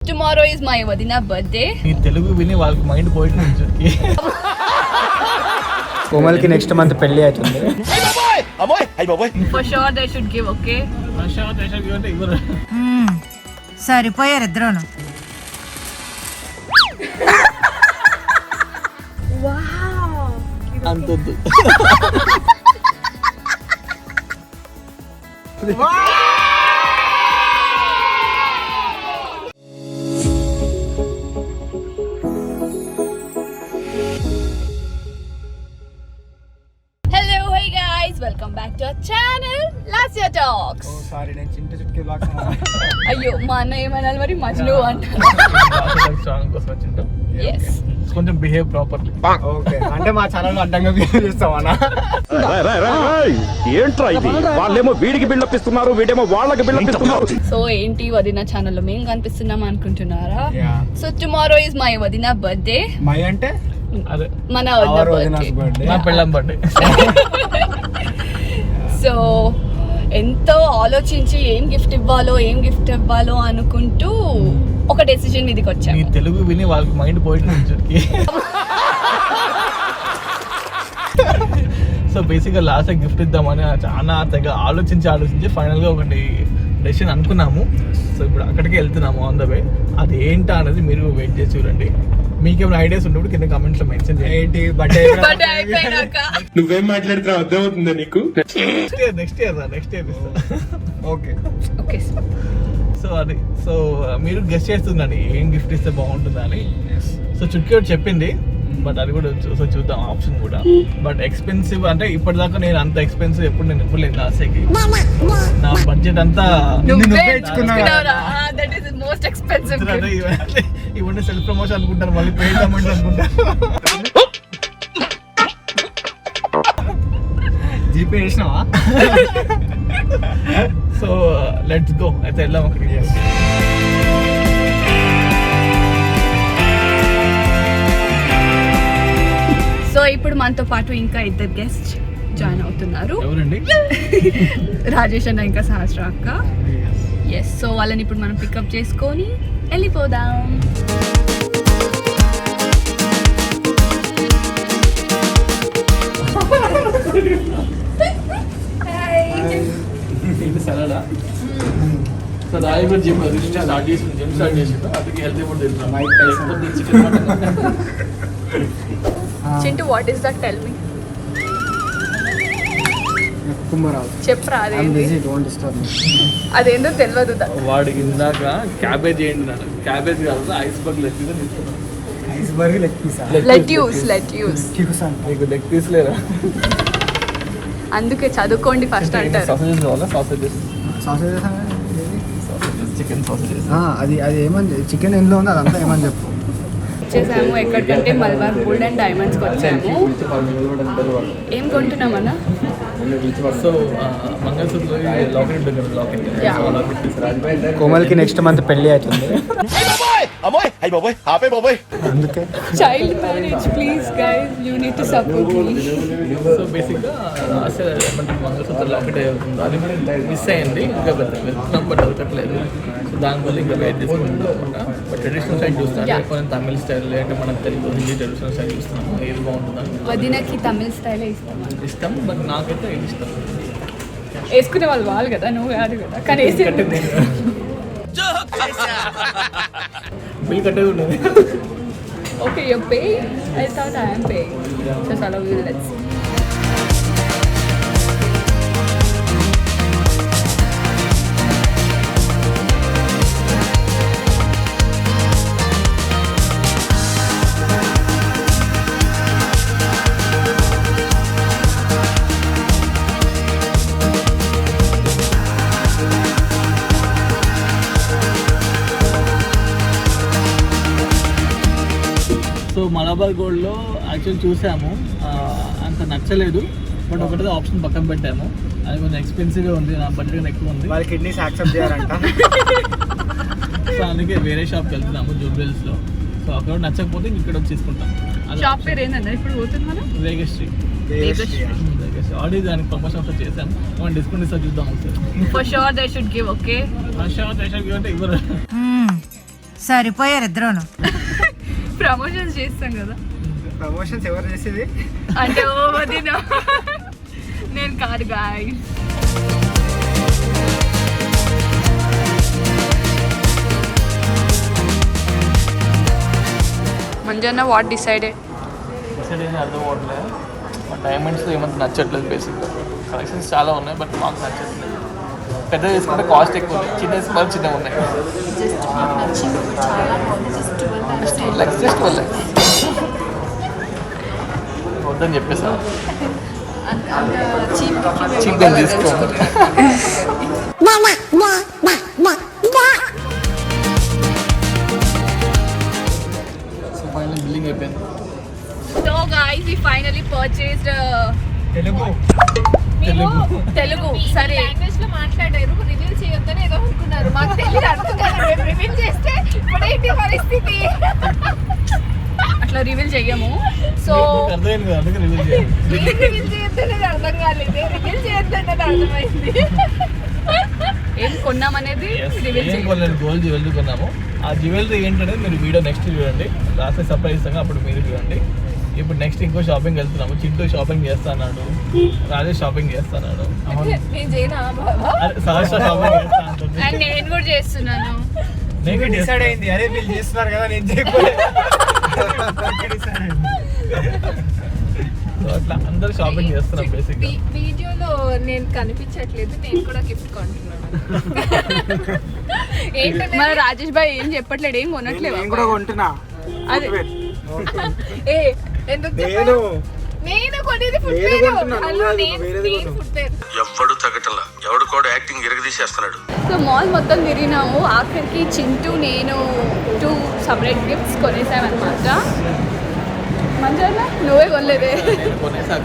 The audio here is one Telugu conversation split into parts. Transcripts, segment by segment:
tomorrow is my Vadina birthday. ఈ తెలుగు విని వాళ్ళకి మైండ్ పోయింది. కోమల్కి నెక్స్ట్ మంత్ పెళ్లి అవుతుంది. For sure they should give, okay? సరిపోయారు ఇద్దరును. Wow. అంతొద్దు. Hello, hey guys, welcome back to our channel, Lasya Talks. ఓ సారీ నేను చింత చుట్కే బ్లాగ్స్ అయ్యో మా అన్న ఏమనాలి మరి మజ్ను అంటారు. సాంగ్ కోసం వచ్చింటాం. Yes. కొంచెం బిహేవ్ ప్రాపర్లీ. ఓకే అంటే మా ఛానల్ లో అడ్డంగా బిహేవ్ చేస్తామన్నా. ఏంట్రా ఇది? వాళ్ళేమో వీడికి బిల్డప్ ఇస్తున్నారు, వీడేమో వాళ్ళకి బిల్డప్ ఇస్తున్నారు. సో ఏంటి వదిన ఛానల్లో మేము కనిపిస్తున్నాం అనుకుంటున్నారా? సో టుమారో ఇస్ మై వదిన బర్త్డే. మై అంటే అదే మన అవర్ వదిన వదినాస్ బర్త్డే. నా పెళ్ళం బర్త్డే. సో ఎంతో ఆలోచించి ఏం గిఫ్ట్ ఇవ్వాలో అనుకుంటూ ఒక డెసిషన్ మీదకి నీ వచ్చాము. తెలుగు విని వాళ్ళకి మైండ్ పోయింది. సో బేసిక్గా లాస్ట్ గిఫ్ట్ ఇద్దామని చాలా తెగ ఆలోచించి ఫైనల్ గా ఒకటి డెసిషన్ అనుకున్నాము. సో ఇప్పుడు అక్కడికి వెళ్తున్నాము ఆన్ ద వే. అది ఏంటా అనేది మీరు వెయిట్ చేసి చూడండి. మీకేమైనా ఐడియాస్ ఉన్నప్పుడు కింద కమెంట్స్ లో మెన్షన్ చేయండి. బర్త్డే బర్త్డే అయిపోయినాక నువ్వేం మాట్లాడుతున్నావు అర్థమవుతుందా నీకు? Next year okay okay. So అది సో మీరు గెస్ట్ చేస్తుందండి ఏం గిఫ్ట్ ఇస్తే బాగుంటుందా అని. సో చుట్కీ ఒకటి చెప్పింది, బట్ అది కూడా సో చూద్దాం ఆప్షన్ కూడా. బట్ ఎక్స్పెన్సివ్ అంటే ఇప్పటిదాకా నేను అంత ఎక్స్పెన్సివ్ ఎప్పుడు లేదు లాస్ట్కి. నా బడ్జెట్ అంతా నువ్వే ఇచ్చుకున్నావు. That is most expensive. ఇవన్నీ సెల్ఫ్ ప్రమోషన్ అనుకుంటారు, మళ్ళీ పెయిడ్ అమౌంట్ అనుకుంటారు. జీపే చేసినావా? సో లెట్స్ గో అయితే వెళ్దాం అక్కడికి. సో ఇప్పుడు మనతో పాటు ఇంకా ఇద్దరు గెస్ట్ జాయిన్ అవుతున్నారు. ఎవరండి? రాజేష్ అన్న ఇంకా సహస్ర అక్క. ఎస్. సో వాళ్ళని ఇప్పుడు మనం పికప్ చేసుకొని వెళ్ళిపోదాం. ఇది సలాడా. సో రాయి కూడా జిమ్ స్టార్ట్ చేసిండు అందుకే హెల్త్ ఫుడ్ తింటున్నాం. Chintu what is that? Tell me. కుమ్మరావు చెప్పరా ఐ యామ్ అదేంటి? Busy, don't disturb me. అదేందో తెలియదు. వాడికి ఇందాక క్యాబేజ్ ఏంటి, క్యాబేజ్ కాదు ఐస్బర్గ్ లెగ్ పీస్ తీసుకున్నాను. ఐస్బర్గ్ లెగ్ పీసా? లెట్యూస్ నీకు లెగ్ పీస్ లేదా? అందుకే చదువుకోండి ఫస్ట్ అంటారు. సాసేజెస్ కావాలా? Sausages sausages chicken sausages. అది ఏమని చికెన్ ఎందులో ఉంది అదంతా ఏమని చెప్పు. వచ్చేసాము ఎక్కడికంటే మల్బార్ గోల్డ్ అండ్ డైమండ్స్కి వచ్చాము. ఏం కొంటున్నామన్నా? సో మంగళసూత్ర లాకెట్ ఉంటుంది కదా, లాకెట్. కోమల్కి నెక్స్ట్ మంత్ పెళ్లి అవుతుంది. అందుకే child marriage please guys, you need to support me. So బేసిక్గా మంగళసూత్ర లాకెట్ అవుతుంది, అది మిస్ అయ్యింది. ఇంకా వెళ్తున్నాం బట్ దొరకట్లేదు. సో దానివల్ల ఇంకా వెయిట్ చేసుకుంటున్నాం అనమాట. బట్ ట్రెడిషనల్ సైడ్ చూస్తాను, ఎక్కువ తమిళ స్టైల్ లేదంటే మన తెలుగు హిందీ ట్రెడిషనల్ సైడ్ చూస్తున్నాము. ఏది బాగుంటుందని వదినకి తమిళ స్టైల్ ఇష్టం, బట్ నాకైతే ఏది ఇష్టం. వేసుకునే వాళ్ళు కదా, నువ్వు కాదు కదా. కానీ బిల్ కట్టేది ఉండదు. Okay, you pay. I thought I am paying. So చలో లెట్స్. సో మలబార్ గోల్డ్లో యాక్చువల్లీ చూసాము, అంత నచ్చలేదు. బట్ ఒకటే ఆప్షన్ పక్కన పెట్టాము, అది కొంచెం ఎక్స్పెన్సివ్గా ఉంది, నా బడ్జెట్ ఎక్కువ ఉంది. వాళ్ళ కిడ్నీస్ యాక్సెప్ట్ చేయాలంట. సో అందుకే వేరే షాప్కి వెళ్తున్నాము జూబ్లీహిల్స్లో. సో అక్కడ నచ్చకపోతే ఇక్కడ వచ్చి తీసుకుంటాం. షాప్ పేరు ఏంటంటే ఇప్పుడు పోతున్నాం వేగశ్రీ. ఆల్రెడీ దానికి ప్రమోషన్ ఒకసారి చేసాం, ఏమైనా డిస్కౌంట్ ఇస్తా చూద్దాం ఒకసారి. For sure they should give, okay? అంటే ఇవ్వరు. సరిపోయారు ఇద్దరును. ప్రమోషన్స్ చేస్తాం కదా. ప్రమోషన్స్ ఎవరు చేసేది? అంటే ఓ వదిన నేను కాదు guys. Manjanna what decided? Decide అయినా అర్థం అవ్వట్లేదు. డైమండ్స్ ఏమంత నచ్చట్లేదు. బేసిక్గా కలెక్షన్స్ చాలా ఉన్నాయి, బట్ మాకు నచ్చట్లేదు. పెద్ద తీసుకుంటే కాస్ట్ ఎక్కువ ఉన్నాయి, చిన్న తీసుకుంటే చిన్నగా ఉన్నాయి. జస్ట్ వద్దని చెప్పేసా చీప్ అని తీసుకోండి. సో ఫైనల్ బిల్లింగ్ అయిపోయింది. So guys, we finally purchased Telugu సరే లాంగ్వేజ్ లో మాట్లాడారు. రివీల్ చేయొద్దని ఏదో అనుకున్నారు, మాకు తెలియదు. అర్థం కాదు, రివీల్ చేస్తే ఇప్పుడేంటి పరిస్థితి? అట్లా రివీల్ చెయ్యము. సో అర్థమైంది కదా, అందుకే రివీల్ చేయాలి. రివీల్ చేయొద్దనేది అర్థం కాలేదు, రివీల్ చేయొద్దనేది అర్థమైంది. ఏం కొన్నామనేది రివీల్ చేయాలి. గోల్డ్ జ్యువెలరీ కొన్నాము. ఆ జ్యువెలరీ ఏంటనేది మీరు వీడియో నెక్స్ట్ చూడండి. లాస్ట్ సర్ప్రైజ్ ఇస్తాగా, అప్పుడు మీరు చూడండి. ఇప్పుడు నెక్స్ట్ ఇంకో షాపింగ్ వెళ్తున్నాము. చింటూ షాపింగ్ చేస్తాడు, రాజేష్ షాపింగ్ చేస్తాడు, సహస్ర షాపింగ్ చేస్తాను. నేను కూడా చేస్తున్నాను. డిసైడ్ అయింది. అరే వీళ్ళు చేస్తున్నారు కదా, నేను చేయకపోలేదు. అట్లా అందరు షాపింగ్ చేస్తున్నాం. బేసిక్ వీడియోలో నేను కనిపించట్లేదు, నేను కూడా గిఫ్ట్ కొంటున్నాను. మన రాజేష్ భాయ్ ఏం చెప్పట్లేదు, ఏం కొనట్లేదు. నేను కూడా కొంటున్నా. అదే ఎందుకు నేను కొనేది ఎవడు తగ్గటంలా ఎవడు కూడా యాక్టింగ్ ఎరగదీసేస్తున్నాడు. సో మాల్ మొత్తం తిరిగినాము. ఆఖరికి చింటూ నేను 2 separate గిఫ్ట్స్ కొనేసామన్నమాట. మంచిగా నువ్వే కొనలేదే.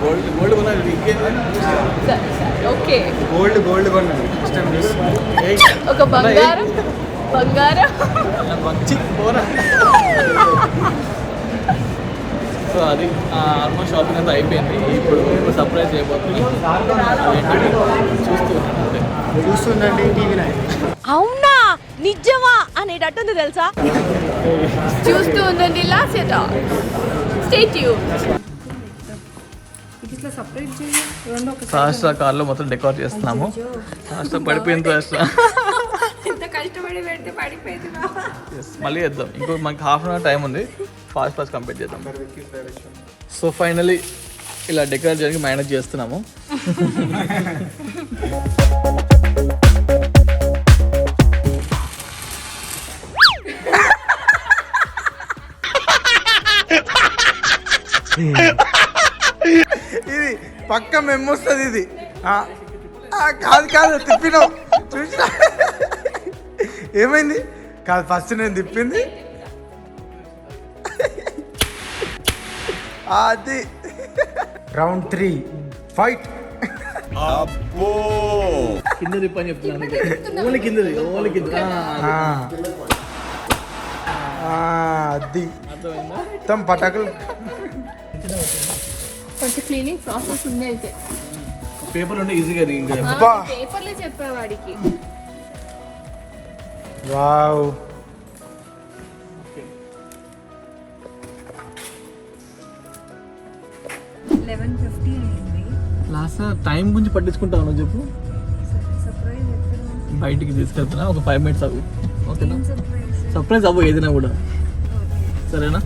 గోల్డ్ కొన్నది. ఓకే, గోల్డ్ కొన్నాను. ఒక బంగారం సో అది ఆల్మోస్ట్ షాపింగ్ అంతా అయిపోయింది. ఇప్పుడు సర్ప్రైజ్ చేయబోతుంది. చూస్తుందండి టీవీలో. అవునా నిజమా అనేటట్టుంది తెలుసా? చూస్తూ ఉండండి. Last stay tune. సహస్ర కార్లో మొత్తం డెకోర్ చేస్తున్నాము. సహస్ర పడిపోయింది. కష్టపడి పెడితే పడిపోయింది. మళ్ళీ చేద్దాం. ఇంకో మనకి హాఫ్ అన్ అవర్ టైం ఉంది. ఫాస్ట్ కంప్లీట్ చేద్దాం. సో ఫైనలీ ఇలా డెకరేట్ చేయడానికి మేనేజ్ చేస్తున్నాము. ఇది పక్క మెమ్మొస్తుంది. ఇది కాదు తిప్పినావు చూసినా ఏమైంది? కాదు ఫస్ట్ నేను తిప్పింది అది. Round 3 fight. కింద తిప్పని చెప్తున్నాను. ఓన్లీ కిందది. అది మొత్తం పటాకులు. కొంచెం క్లీనింగ్ ప్రాసెస్ ఉంది. అయితే పేపర్ ఉంటే ఈజీగా పేపర్లే చెప్పేవాడికి. వావ్. లాస్ట్ టైం గురించి పట్టించుకుంటాను చెప్పు. బయటికి తీసుకెళ్తున్నా, ఒక 5 minutes అవ్వు. ఓకేనా? సర్ప్రైజ్ అవ్వు ఏదైనా కూడా, సరేనా?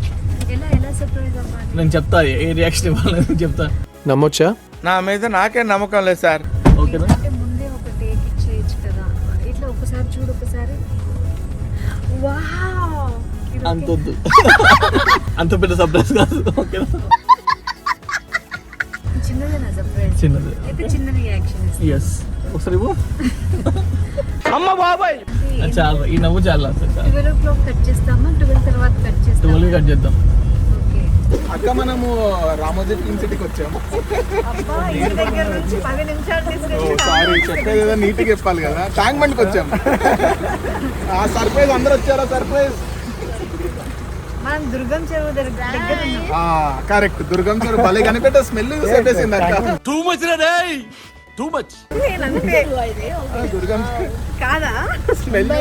నేను చెప్తా ఏ రియాక్షన్ ఇవ్వాలని చెప్తా. నమ్మొచ్చా? నా మీద నాకే నమ్మకం లేదు సార్. ఓకేనా? అంతొద్దు. అంత పెద్ద సర్ప్రైజ్ కాదు. ఓకేనా? చిన్నది. ఎస్, ఒకసారి ఇవ్వు. అమ్మ బాబాయ్ చాలా ఈ నవ్వు చాలా. 12 o'clock కట్ చేస్తామా? 12 తర్వాత కట్ చేస్తామా? 12 కట్ చేద్దాం. అక్క మనము రామోజీ ఫిల్మ్ సిటీకి వచ్చాము. సారీ చెప్పేది ఏదో నీట్గా చెప్పాలి కదా. ట్యాంక్ బండ్కి వచ్చాము. ఆ సర్ప్రైజ్ అందరు వచ్చారా? సర్ప్రైజ్ మనం దుర్గం చెరువు దగ్గర. కరెక్ట్, దుర్గం చెరువు భలే కనిపెట్టే స్మెల్ సెట్టేసింది అక్క. టూ మచ్ రే. Too much. నేను అంతే దుర్గం కాదా స్మెల్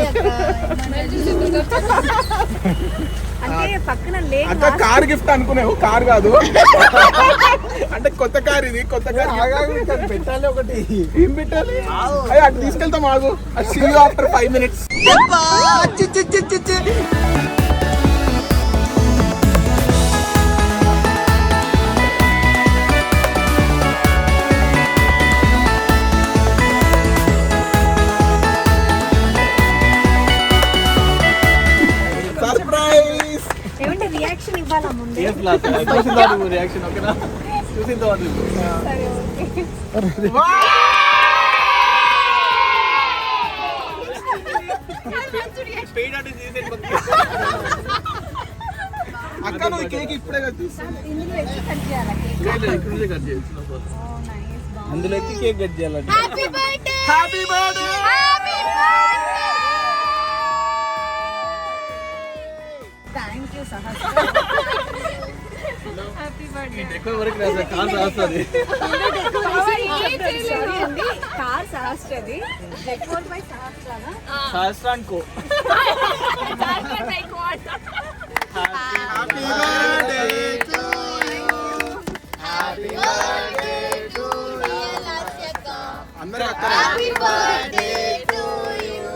అంటే పక్కన లేక అక్క కార్ గిఫ్ట్ అనుకునేవు, కార్ కాదు. అంటే కొత్త కార్ ఇది, కొత్త కార్ పెట్టాలి. ఒకటి ఏం పెట్టాలి? అయ్యి అటు తీసుకెళ్తాం, ఆగు. See you after 5 minutes. Surprise. ఏమంటే రియాక్షన్ ఇవ్వాలా ముందే? రియాక్షన్ ఓకేనా? చూసిందా? అక్క నువ్వు కేక్ ఇప్పుడే కదా చూస్తాను. ఇందులో ఎక్కడ కట్ చేయాలా కేక్? అందులో ఎక్కి కేక్ కట్ చేయాలంటే happy birthday. Thank you Sahasra. Happy birthday. ఎక్కువ వరకు రాదు, కార్ రాస్తుంది. కార్ సహస్రది. డెకోర్ బై సహస్రనా? సహస్రానికో happy birthday to you. Happy birthday to you. అందరూ అక్క happy birthday to you.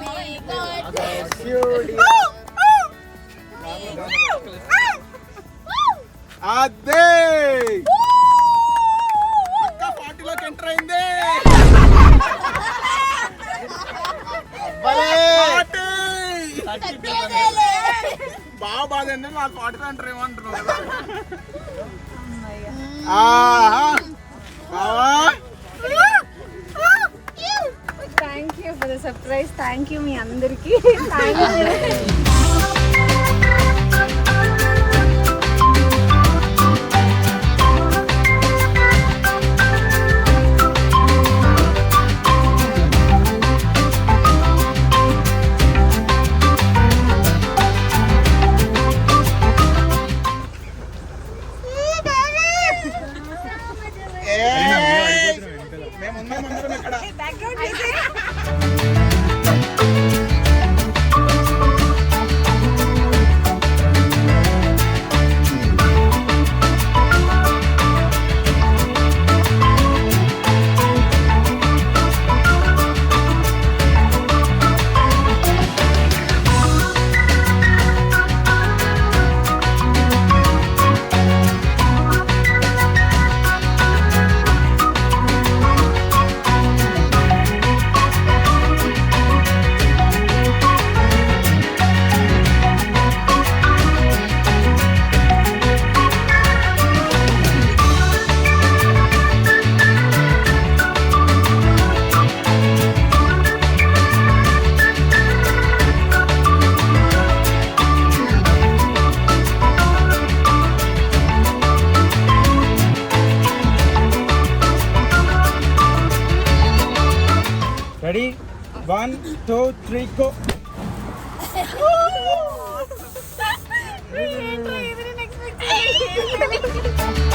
May God bless you. అదే అక్క 40లోకి ఎంటర్ అయింది. బాగా బాధ అండి, నాకు 40 ఎంటర్ ఏమంటున్నావు కదా. బావా thank you for the surprise. Thank you మీ అందరికి. Thank you. మేము ఉన్నాం అందరం ఇక్కడ. Ready 1 2 3 go. ఏంట్రా ఇది నేను ఎక్స్పెక్ట్ చేయలేదు.